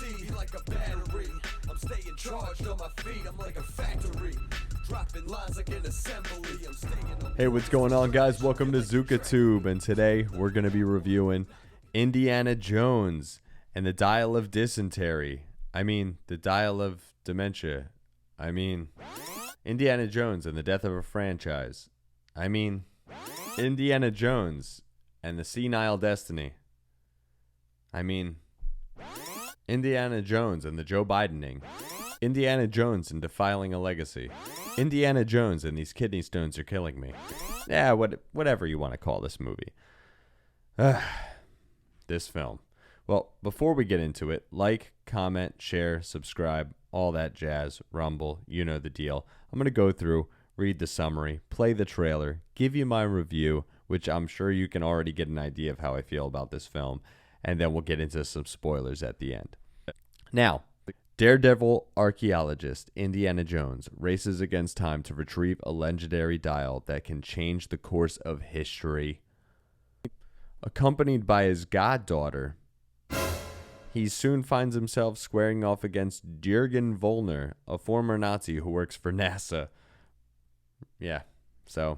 speed like a battery. I'm staying charged on my feet. I'm like a factory. Dropping lines like an assembly. I'm staying on. Hey, what's going on, guys? Welcome to ZukaTube, and today we're going to be reviewing Indiana Jones and the Dial of Dysentery. The Dial of Dementia. Indiana Jones and the Death of a Franchise. Indiana Jones and the Senile Destiny. Indiana Jones and the Joe Bidening. Indiana Jones and defiling a legacy. Indiana Jones and these kidney stones are killing me. Yeah, whatever you want to call this movie. This film. Well, before we get into it, like, comment, share, subscribe, all that jazz, rumble, you know the deal. I'm going to go through, read the summary, play the trailer, give you my review, which I'm sure you can already get an idea of how I feel about this film, and then we'll get into some spoilers at the end. Now, daredevil archaeologist Indiana Jones races against time to retrieve a legendary dial that can change the course of history. Accompanied by his goddaughter, he soon finds himself squaring off against Jürgen Vollner, a former Nazi who works for NASA. Yeah, so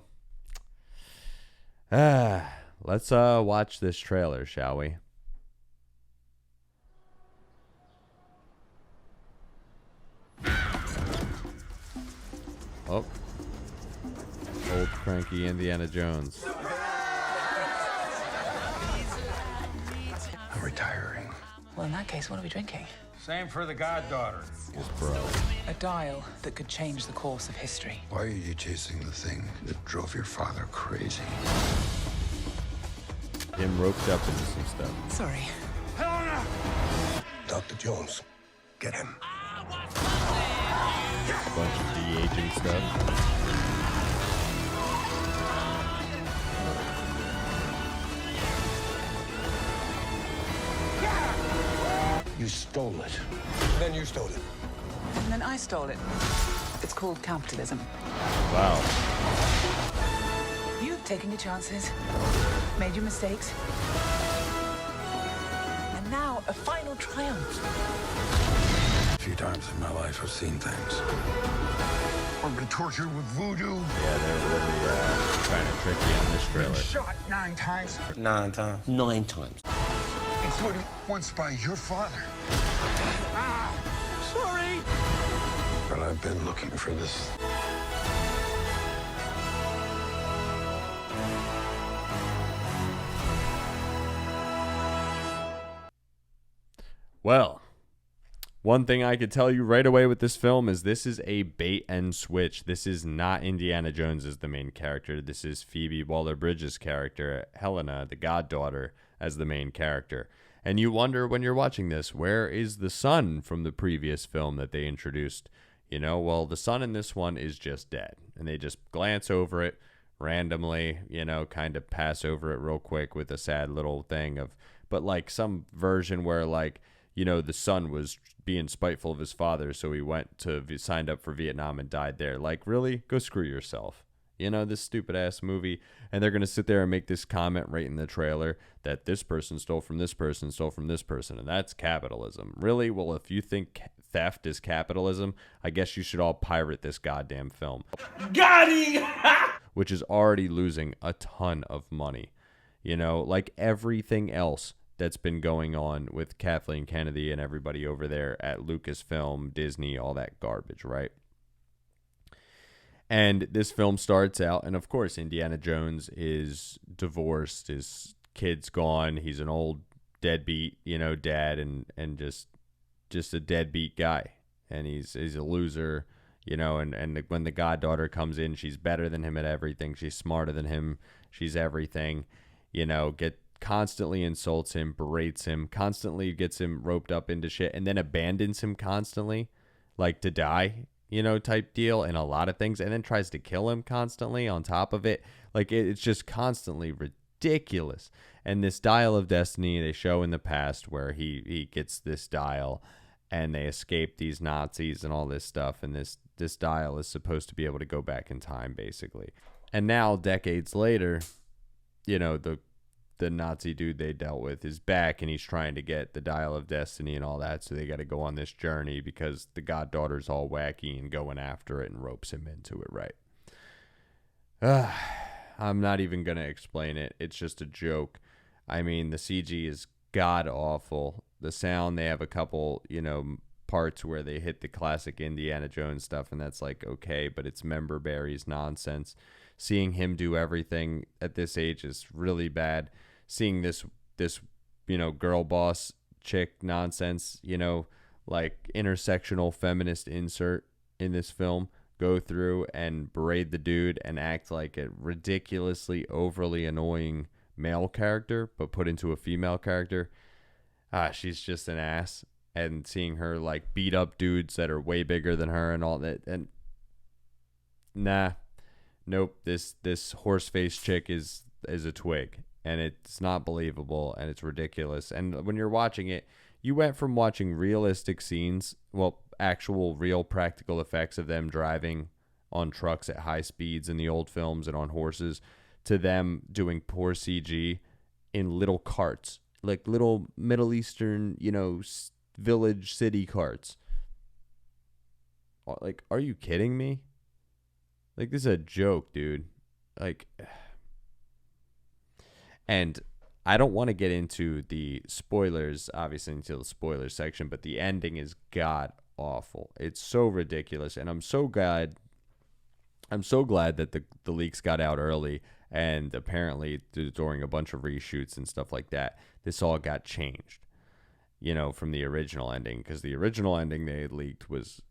let's watch this trailer, shall we? Oh, old cranky Indiana Jones. I'm retiring. Well, in that case, what are we drinking? Same for the goddaughter. His bro. A dial that could change the course of history. Why are you chasing the thing that drove your father crazy? Him roped up into some stuff. Sorry. Dr. Jones, get him. A bunch of de-aging stuff. You stole it. Then you stole it. And then I stole it. It's called capitalism. Wow. You've taken your chances, made your mistakes, and now a final triumph. A few times in my life, I've seen things. I've been tortured with voodoo. Yeah, they're really trying to trick you on this trailer. Shot 9 times. 9 times. 9 times. Including once by your father. Sorry! But I've been looking for this. Well, one thing I could tell you right away with this film is this is a bait and switch. This is not Indiana Jones as the main character. This is Phoebe Waller-Bridge's character, Helena, the goddaughter, as the main character. And you wonder when you're watching this, where is the son from the previous film that they introduced? Well, the son in this one is just dead. And they just glance over it randomly, kind of pass over it real quick with a sad little thing of, but like some version where the son was being spiteful of his father, so he went to signed up for Vietnam and died there. Like, really? Go screw yourself. This stupid ass movie. And they're going to sit there and make this comment right in the trailer that this person stole from this person, stole from this person. And that's capitalism. Really? Well, if you think theft is capitalism, I guess you should all pirate this goddamn film. Got him! Which is already losing a ton of money. Like everything else that's been going on with Kathleen Kennedy and everybody over there at Lucasfilm, Disney, all that garbage, right? And this film starts out, and of course, Indiana Jones is divorced. His kid's gone. He's an old deadbeat, dad, and just a deadbeat guy. And he's a loser, and when the goddaughter comes in, she's better than him at everything. She's smarter than him. She's everything, constantly insults him, berates him, constantly gets him roped up into shit, and then abandons him constantly, like to die. Type deal in a lot of things, and then tries to kill him constantly on top of it. Like, it's just constantly ridiculous. And this dial of destiny they show in the past where he gets this dial and they escape these Nazis and all this stuff. And this dial is supposed to be able to go back in time, basically. And now, decades later, the Nazi dude they dealt with is back, and he's trying to get the Dial of Destiny and all that, so they got to go on this journey because the goddaughter's all wacky and going after it and ropes him into it, right? I'm not even going to explain it. It's just a joke. I mean, the CG is god-awful. The sound, they have a couple, parts where they hit the classic Indiana Jones stuff, and that's like, okay, but it's member berries nonsense. Seeing him do everything at this age is really bad. Seeing this girl boss chick nonsense, like intersectional feminist insert in this film, go through and berate the dude and act like a ridiculously overly annoying male character, but put into a female character. She's just an ass. And seeing her like beat up dudes that are way bigger than her and all that, and nope, this horse face chick is a twig, and it's not believable, and it's ridiculous. And when you're watching it, you went from watching realistic scenes, actual real practical effects of them driving on trucks at high speeds in the old films and on horses, to them doing poor CG in little carts, like little Middle Eastern, village city carts. Like, are you kidding me? Like, this is a joke, dude. Like, and I don't want to get into the spoilers, obviously, until the spoilers section, but the ending is god awful. It's so ridiculous, and I'm so glad that the leaks got out early, and apparently during a bunch of reshoots and stuff like that, this all got changed, from the original ending, because the original ending they had leaked was,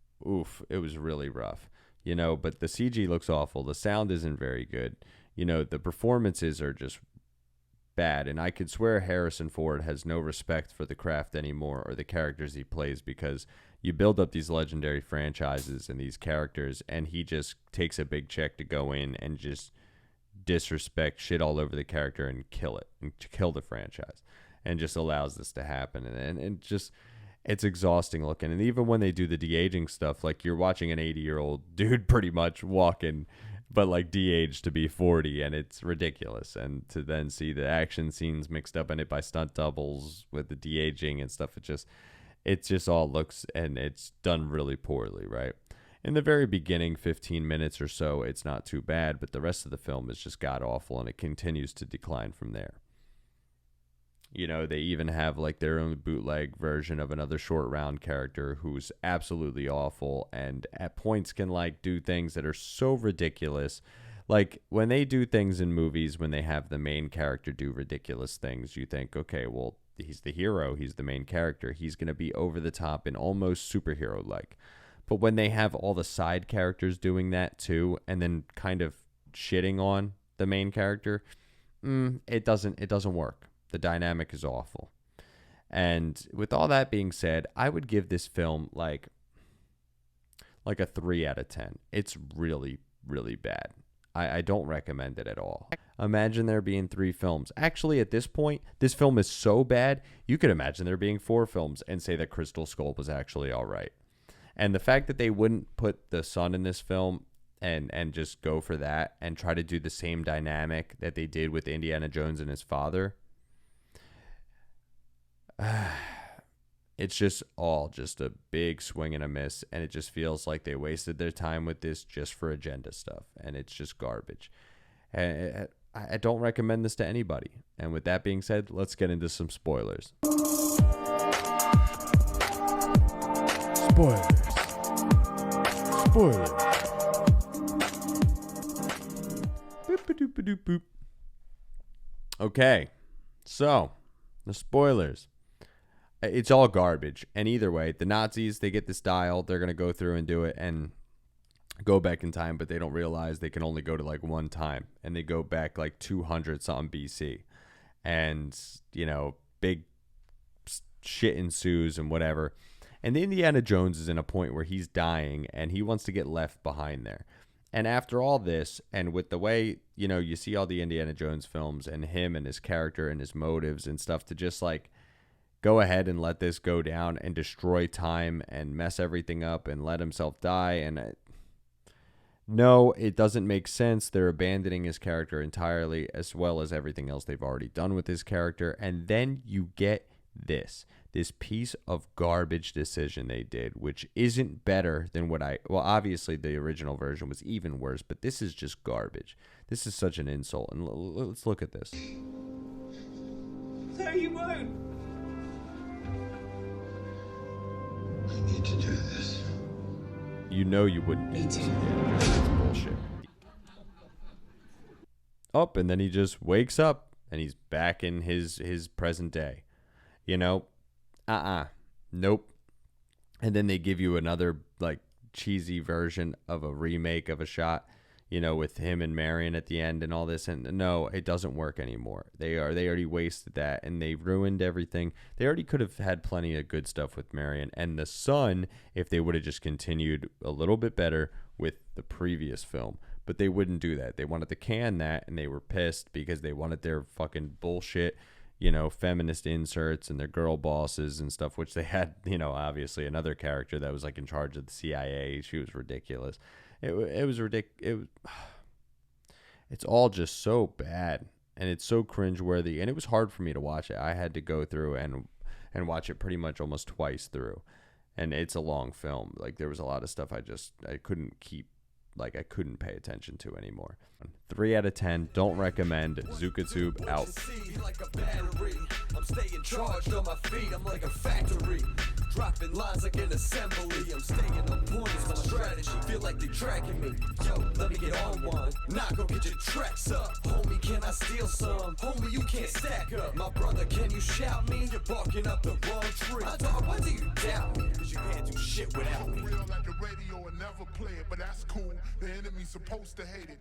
it was really rough, but the CG looks awful. The sound isn't very good. The performances are just bad, and I could swear Harrison Ford has no respect for the craft anymore or the characters he plays, because you build up these legendary franchises and these characters, and he just takes a big check to go in and just disrespect, shit all over the character and kill it, and kill the franchise, and just allows this to happen. And just, it's exhausting looking. And even when they do the de-aging stuff, like, you're watching an 80-year-old dude pretty much walking, but like de-aged to be 40, and it's ridiculous. And to then see the action scenes mixed up in it by stunt doubles with the de-aging and stuff, it just all looks, and it's done really poorly, right? In the very beginning, 15 minutes or so, it's not too bad, but the rest of the film is just god awful, and it continues to decline from there. They even have like their own bootleg version of another short round character who's absolutely awful, and at points can like do things that are so ridiculous. Like, when they do things in movies, when they have the main character do ridiculous things, you think, okay, well, he's the hero, he's the main character, he's going to be over the top and almost superhero like. But when they have all the side characters doing that too, and then kind of shitting on the main character, it doesn't work. The dynamic is awful. And with all that being said, I would give this film like a 3 out of 10. It's really, really bad. I don't recommend it at all. Imagine there being 3 films. Actually, at this point, this film is so bad, you could imagine there being 4 films and say that Crystal Skull was actually all right. And the fact that they wouldn't put the son in this film and just go for that and try to do the same dynamic that they did with Indiana Jones and his father, it's just a big swing and a miss, and it just feels like they wasted their time with this just for agenda stuff, and it's just garbage. And I don't recommend this to anybody. And with that being said, let's get into some spoilers. Spoilers. Boop. Okay, so the spoilers. It's all garbage. And either way, the Nazis, they get this dial. They're going to go through and do it and go back in time, but they don't realize they can only go to like one time. And they go back like 200 something BC. And, big shit ensues and whatever. And Indiana Jones is in a point where he's dying and he wants to get left behind there. And after all this, and with the way, you see all the Indiana Jones films and him and his character and his motives and stuff, to just like go ahead and let this go down and destroy time and mess everything up and let himself die. And No, it doesn't make sense. They're abandoning his character entirely, as well as everything else they've already done with his character. And then you get this piece of garbage decision they did, which isn't better than well, obviously the original version was even worse, but this is just garbage. This is such an insult. And let's look at this. No, you won't. I need to do this. You know you wouldn't do this. It's bullshit. Up, and then he just wakes up and he's back in his present day. You know, nope. And then they give you another like cheesy version of a remake of a shot, you know, with him and Marion at the end and all this. And no, it doesn't work anymore. They already wasted that and they ruined everything. They already could have had plenty of good stuff with Marion and the son if they would have just continued a little bit better with the previous film. But they wouldn't do that. They wanted to can that, and they were pissed because they wanted their fucking bullshit, you know, feminist inserts and their girl bosses and stuff, which they had, you know, obviously another character that was like in charge of the CIA. She was ridiculous. It was ridiculous. It's all just so bad, and it's so cringeworthy, and it was hard for me to watch it. I had to go through and watch it pretty much almost twice through, and it's a long film. Like there was a lot of stuff I couldn't keep. Like I couldn't pay attention to anymore. 3 out of 10. Don't recommend. Zookatube out. Like a battery, I'm staying charged on my feet. I'm like a factory, dropping lines like an assembly. I'm staying on point. It's my strategy. Feel like they tracking me. Yo, let me get on one. Nah, go get your tracks up, homie. Can I steal some? Homie, you can't stack up. My brother, can you shout me? You're barking up the wrong tree. My dog, why do you doubt me? Cause you can't do shit without me. Real like the radio and never play it, but that's cool. The enemy's supposed to hate it.